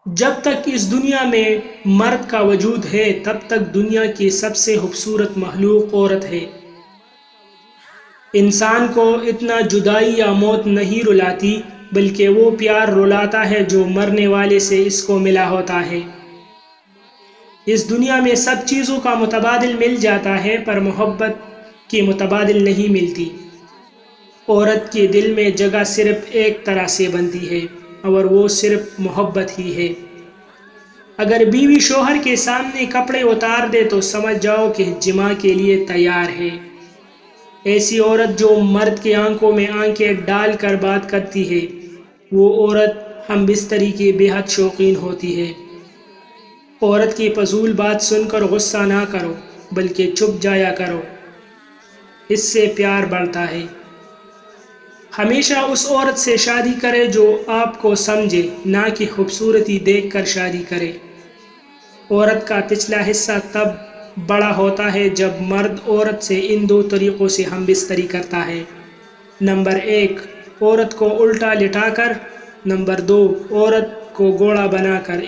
جب تک اس دنیا میں مرد کا وجود ہے تب تک دنیا کی سب سے خوبصورت مخلوق عورت ہے۔ انسان کو اتنا جدائی یا موت نہیں رلاتی، بلکہ وہ پیار رلاتا ہے جو مرنے والے سے اس کو ملا ہوتا ہے۔ اس دنیا میں سب چیزوں کا متبادل مل جاتا ہے پر محبت کی متبادل نہیں ملتی۔ عورت کے دل میں جگہ صرف ایک طرح سے بنتی ہے اور وہ صرف محبت ہی ہے۔ اگر بیوی شوہر کے سامنے کپڑے اتار دے تو سمجھ جاؤ کہ جماع کے لیے تیار ہے۔ ایسی عورت جو مرد کی آنکھوں میں آنکھیں ڈال کر بات کرتی ہے، وہ عورت ہم بستری کی بے حد شوقین ہوتی ہے۔ عورت کی فضول بات سن کر غصہ نہ کرو بلکہ چپ جایا کرو، اس سے پیار بڑھتا ہے۔ ہمیشہ اس عورت سے شادی کرے جو آپ کو سمجھے، نہ کہ خوبصورتی دیکھ کر شادی کرے۔ عورت کا پچھلا حصہ تب بڑا ہوتا ہے جب مرد عورت سے ان دو طریقوں سے ہم بستری کرتا ہے۔ نمبر 1، عورت کو الٹا لٹا کر۔ نمبر 2، عورت کو گھوڑا بنا کر۔